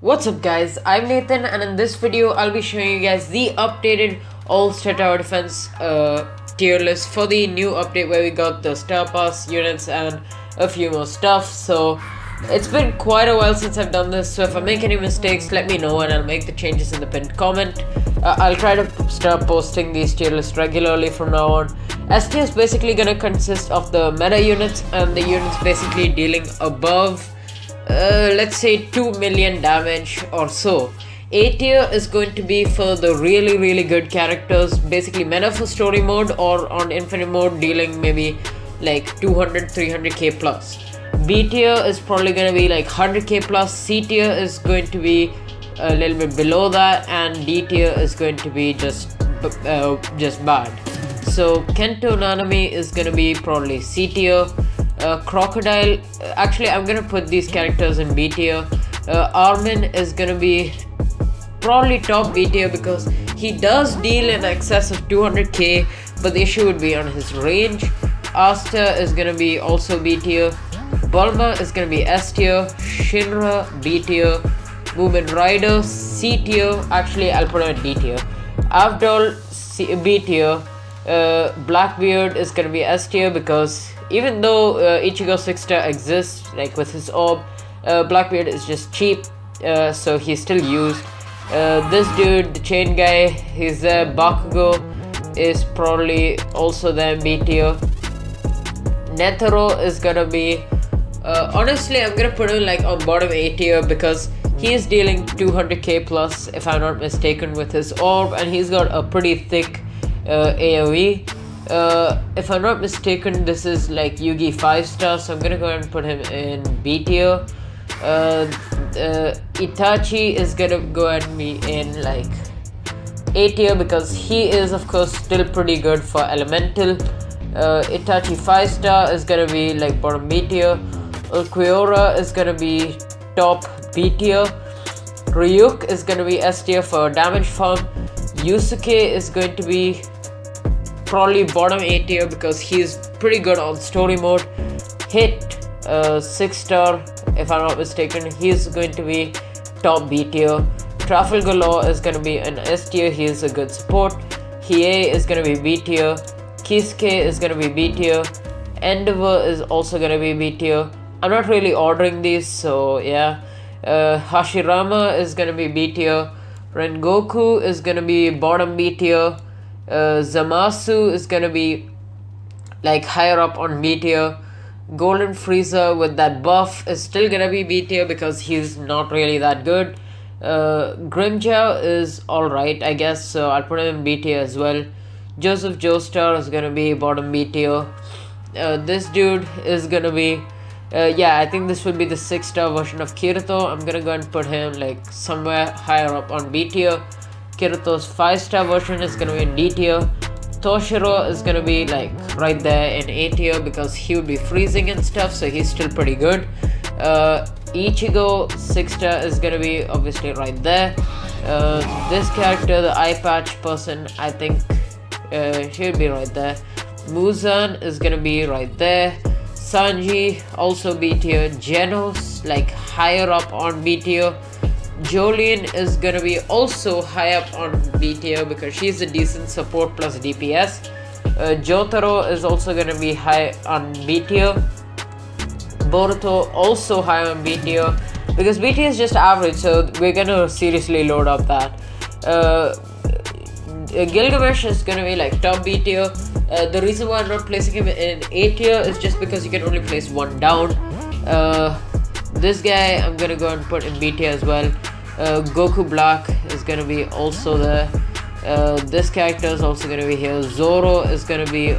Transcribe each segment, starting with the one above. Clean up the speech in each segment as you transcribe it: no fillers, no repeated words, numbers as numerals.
What's up guys, I'm Nathan and in this video I'll be showing you guys the updated all-star tower defense tier list for the new update where we got the star pass units and a few more stuff. So it's been quite a while since I've done this, so if I make any mistakes let me know and I'll make the changes in the pinned comment. I'll try to start posting these tier lists regularly from now on. S tier is basically gonna consist of the meta units and the units basically dealing above let's say 2 million damage or so. A tier is going to be for the really good characters, basically meta for story mode or on infinite mode dealing maybe like 200-300k plus. B tier is probably going to be like 100k plus. C tier is going to be a little bit below that, and D tier is going to be just bad. So Kento Nanami is going to be probably C tier. Crocodile, actually I'm gonna put these characters in B tier. Armin is gonna be probably top B tier because he does deal in excess of 200k, but the issue would be on his range. Asta is gonna be also B tier. Bulma is gonna be S tier. Shinra B tier. Movement Rider C tier. Actually I'll put him in D tier. Avdol B tier. Blackbeard is gonna be S tier because even though Ichigo 6-star exists, like with his orb, Blackbeard is just cheap, so he's still used. This dude, the chain guy, he's there. Bakugo is probably also there in B tier. Netero is gonna be, honestly I'm gonna put him like on bottom A tier because he is dealing 200k plus if I'm not mistaken with his orb, and he's got a pretty thick AoE. If I'm not mistaken, this is like Yugi 5-star, so I'm gonna go ahead and put him in B tier. Itachi is gonna go ahead and be in like A tier because he is of course still pretty good for elemental. Itachi 5-star is gonna be like bottom B tier. Ulquiorra is gonna be top B tier. Ryuk is gonna be S tier for damage farm. Yusuke is going to be probably bottom A tier because he's pretty good on story mode. Hit 6-star if I'm not mistaken, he's going to be top B tier. Trafalgar Law is going to be an S tier, he is a good support. Hiei is going to be B tier. Kisuke is going to be B tier. Endeavor is also going to be B tier. I'm not really ordering these, so yeah. Hashirama is going to be B tier. Rengoku is going to be bottom B tier. Zamasu is gonna be like higher up on B tier. Golden Frieza with that buff is still gonna be B tier because he's not really that good. Grimjaw is alright I guess, so I'll put him in B tier as well. Joseph Joestar is gonna be bottom B tier. This dude is gonna be I think this will be the 6-star version of Kirito. I'm gonna go and put him like somewhere higher up on B tier. Kirito's 5-star version is gonna be in D tier. Toshiro is gonna be like right there in A tier because he would be freezing and stuff, so he's still pretty good. Ichigo 6-star is gonna be obviously right there. This character, the eye patch person, I think he'll be right there. Muzan is gonna be right there. Sanji also B tier. Genos like higher up on B tier. Jolene is gonna be also high up on B tier because she's a decent support plus DPS. Jotaro is also gonna be high on B tier. Boruto also high on B tier because B tier is just average, so we're gonna seriously load up that. Gilgamesh is gonna be like top B tier. The reason why I'm not placing him in A tier is just because you can only place one down. This guy I'm gonna go and put in B tier as well. Goku Black is gonna be also there. This character is also gonna be here. Zoro is gonna be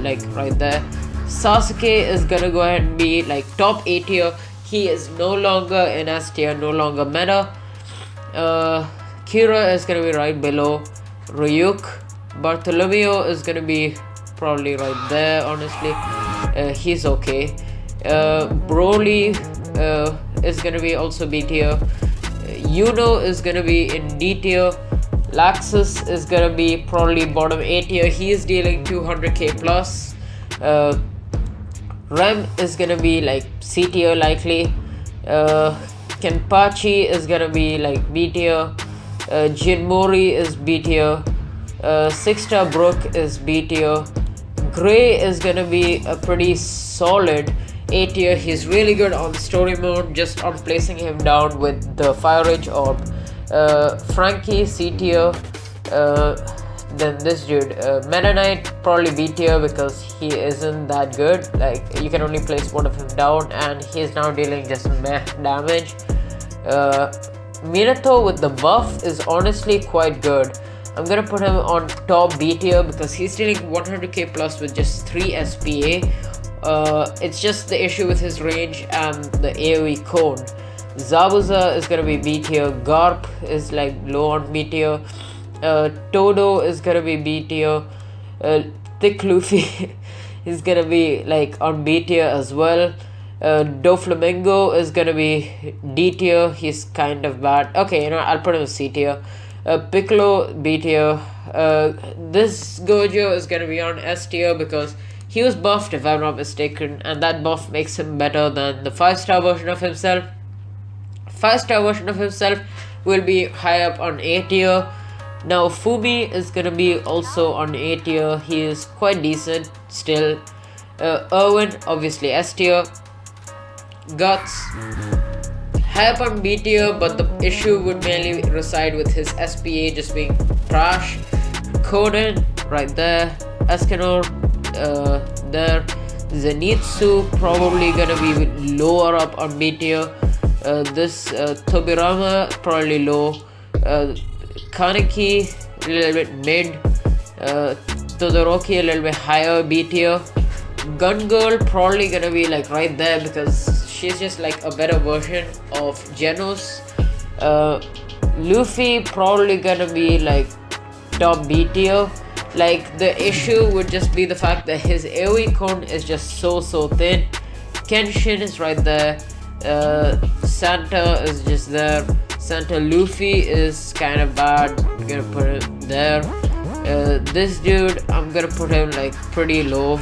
like right there. Sasuke is gonna go ahead and be like top A tier. He is no longer in S tier, no longer meta. Kira is gonna be right below. Ryuk. Bartolomeo is gonna be probably right there, honestly. He's okay. Broly is gonna be also B tier. Yuno is gonna be in D tier. Laxus is gonna be probably bottom A tier. He is dealing 200k plus. Rem is gonna be like C tier likely. Kenpachi is gonna be like B tier. Jinmori is B tier. 6-star Brook is B tier. Gray is gonna be a pretty solid A tier. He's really good on story mode, just on placing him down with the Fire Ridge Orb. Frankie C tier. Then this dude, Meta Knight, probably B tier because he isn't that good. Like, you can only place one of him down, and he's now dealing just meh damage. Minato with the buff is honestly quite good. I'm gonna put him on top B tier because he's dealing 100k plus with just 3 SPA. It's just the issue with his range and the AoE cone. Zabuza is gonna be B tier. Garp is like low on B tier. Todo is gonna be B tier. Thick Luffy is gonna be like on B tier as well. Doflamingo is gonna be D tier. He's kind of bad. Okay, I'll put him in C tier. Piccolo B tier. This Gojo is gonna be on S tier because he was buffed, if I'm not mistaken, and that buff makes him better than the 5-star version of himself. 5-star version of himself will be high up on A tier. Now Fumi is gonna be also on A tier. He is quite decent still. Erwin obviously S tier. Guts high up on B tier, but the issue would mainly reside with his SPA just being trash. Conan right there. Escanor there. Zenitsu probably gonna be lower up on B tier. This Tobirama probably low. Kaneki a little bit mid. Todoroki a little bit higher B tier. Gun Girl probably gonna be like right there because she's just like a better version of Genos. Luffy probably gonna be like top B tier. Like, the issue would just be the fact that his AoE cone is just so thin. Kenshin is right there. Santa is just there. Santa Luffy is kind of bad. I'm gonna put it there. This dude, I'm gonna put him like pretty low.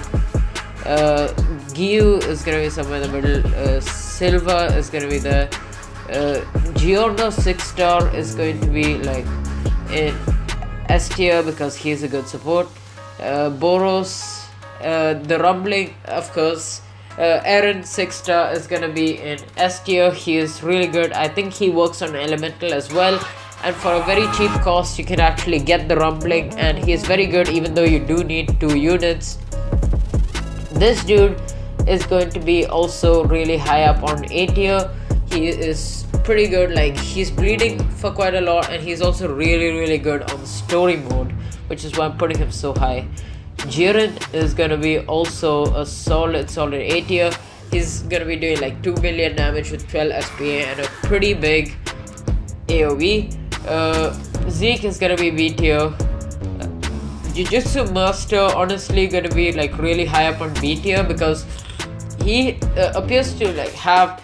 Gyu is gonna be somewhere in the middle. Silva is gonna be there. Giorno 6-star is going to be like in S tier because he's a good support. Boros, the Rumbling, of course. Eren 6-star is gonna be in S tier. He is really good. I think he works on Elemental as well. And for a very cheap cost, you can actually get the Rumbling, and he is very good even though you do need 2 units. This dude is going to be also really high up on A tier. He is pretty good. Like, he's bleeding for quite a lot, and he's also really good on story mode, which is why I'm putting him so high. Jiren is gonna be also a solid A tier. He's gonna be doing like 2 million damage with 12 SPA and a pretty big AoE. Zeke is gonna be B tier. Jujutsu Master honestly gonna be like really high up on B tier because he appears to like have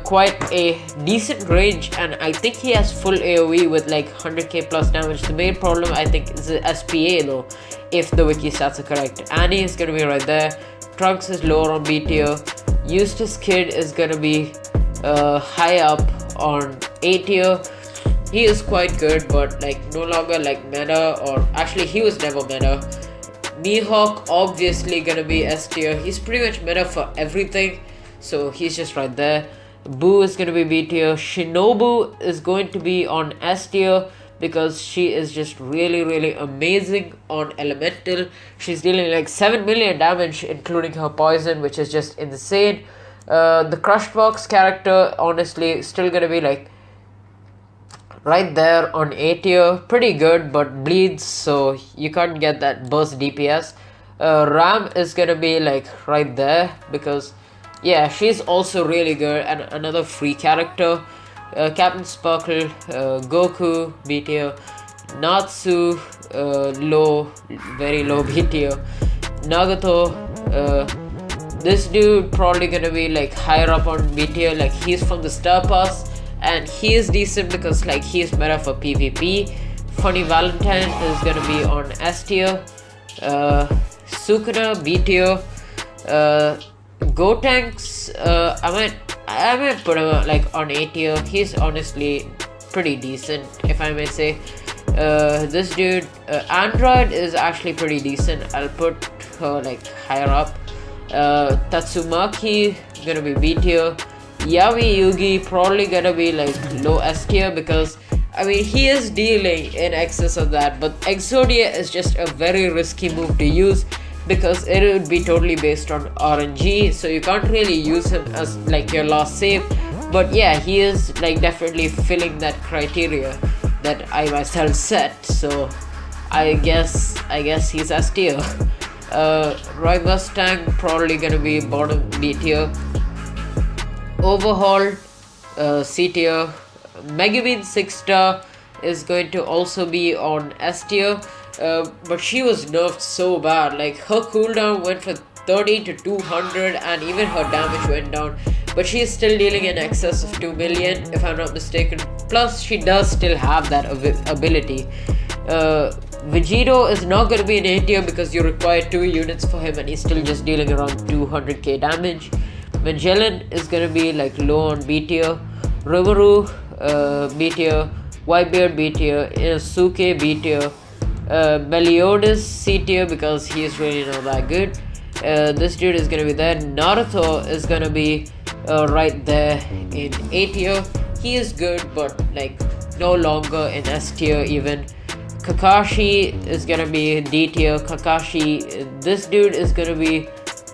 quite a decent range, and I think he has full AoE with like 100k plus damage. The main problem I think is the SPA though, if the wiki stats are correct. Annie is gonna be right there. Trunks is lower on B tier. Eustace Kid is gonna be high up on A tier. He is quite good, but like no longer like meta, or actually he was never meta. Mihawk obviously gonna be S tier. He's pretty much meta for everything, so he's just right there. Boo is gonna be B tier. Shinobu is going to be on S tier because she is just really amazing on Elemental. She's dealing like 7 million damage including her poison, which is just insane. The Crushed Box character honestly still gonna be like right there on A tier. Pretty good, but bleeds, so you can't get that burst DPS. Ram is gonna be like right there because yeah, she's also really good, and another free character. Captain Sparkle, Goku B tier. Natsu low, very low B tier. Nagato, this dude probably gonna be like higher up on B tier. Like, he's from the Star Pass, and he is decent because like he is meta for PvP. Funny Valentine is gonna be on S tier. Sukuna B tier. Gotenks, I might I might put him like on A tier. He's honestly pretty decent, if I may say. This dude, Android is actually pretty decent. I'll put her like higher up. Tatsumaki gonna be B tier. Yami Yugi probably gonna be like low S tier because I mean he is dealing in excess of that, but Exodia is just a very risky move to use because it would be totally based on RNG, so you can't really use him as like your last save. But yeah, he is like definitely filling that criteria that I myself set, so I guess he's S tier. Roy Mustang probably gonna be bottom B tier. Overhaul C tier. Megumin 6-star is going to also be on S tier, but she was nerfed so bad. Like her cooldown went from 30 to 200 and even her damage went down, but she is still dealing in excess of 2 million if I'm not mistaken. Plus she does still have that ability. Vegito is not going to be an A tier because you require 2 units for him and he's still just dealing around 200k damage. Magellan is going to be like low on B tier. Rimuru B tier. Whitebeard B tier. Inosuke B tier. Meliodas C tier because he is really not that good. This dude is going to be there. Naruto is going to be right there in A tier. He is good but like no longer in S tier even. Kakashi is gonna be D tier. Kakashi, this dude is gonna be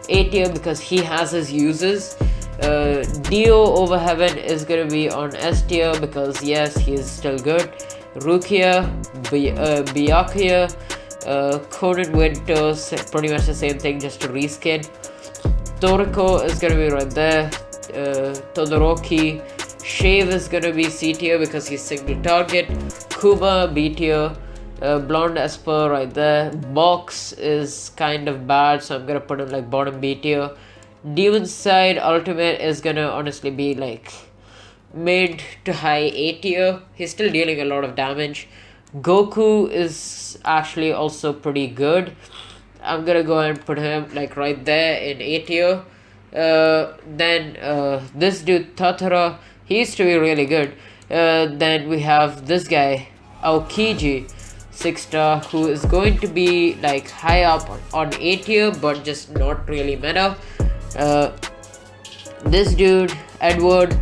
A tier because he has his uses. Dio over Heaven is gonna be on S tier because yes, he is still good. Rukia, Byakuya, Conan Winters, pretty much the same thing, just a reskin. Toriko is gonna be right there. Todoroki, Shave is gonna be C tier because he's single target. Kuma B tier. Blonde Esper right there. Box is kind of bad, so I'm gonna put him like bottom B tier. Demon Side Ultimate is gonna honestly be like mid to high A tier. He's still dealing a lot of damage. Goku is actually also pretty good. I'm gonna go and put him like right there in A tier. Then this dude Tatara, he used to be really good. Then we have this guy Aokiji 6-star, who is going to be like high up on A tier but just not really meta. This dude Edward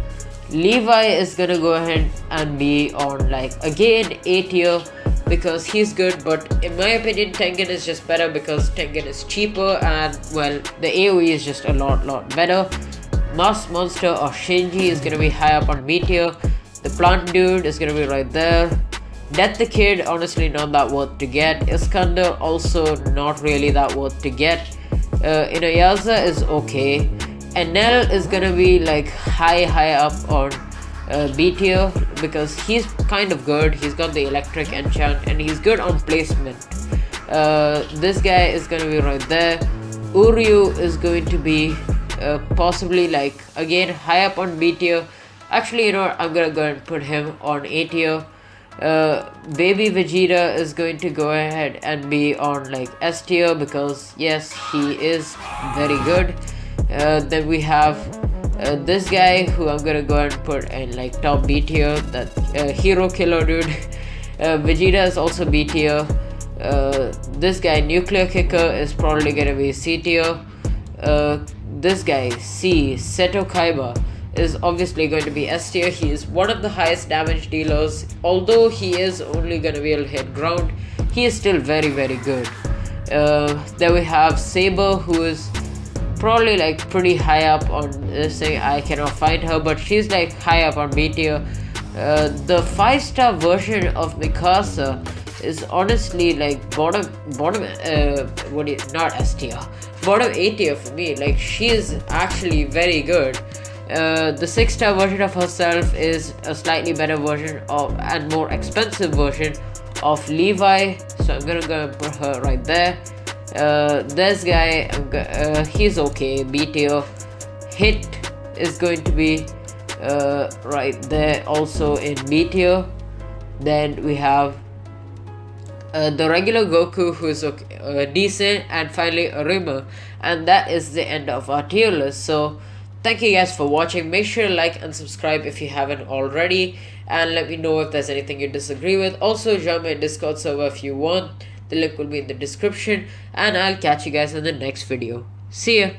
Levi is gonna go ahead and be on like again A tier because he's good, but in my opinion Tengen is just better because Tengen is cheaper and well the AoE is just a lot better. Masked Monster or Shinji is gonna be high up on B tier. The plant dude is gonna be right there. Death the Kid, honestly not that worth to get. Iskander also not really that worth to get. Inuyasha is okay. Enel is gonna be like high up on B tier because he's kind of good. He's got the electric enchant and he's good on placement. This guy is gonna be right there. Uryu is going to be possibly like again high up on B tier. Actually, you know what? I'm gonna go and put him on A tier. Baby Vegeta is going to go ahead and be on like S tier because yes, he is very good. Then we have this guy who I'm gonna go and put in like top B tier, that Hero Killer dude. Vegeta is also B tier. This guy Nuclear Kicker is probably gonna be C tier. This guy Seto Kaiba is obviously going to be S tier. He is one of the highest damage dealers. Although he is only going to be able to hit ground, he is still very good. Then we have Saber, who is probably like pretty high up on this thing. I cannot find her, but she's like high up on B tier. The 5-star version of Mikasa is honestly like bottom not S tier, bottom A tier for me. Like she is actually very good. The 6-star version of herself is a slightly better version of and more expensive version of Levi, so I'm gonna go and put her right there. This guy, he's okay, B tier. Hit is going to be right there also in B tier. Then we have the regular Goku, who is decent, and finally Arima, and that is the end of our tier list. So Thank you guys for watching. Make sure to like and subscribe if you haven't already, and let me know if there's anything you disagree with. Also join my Discord server if you want. The link will be in the description, and I'll catch you guys in the next video. See ya.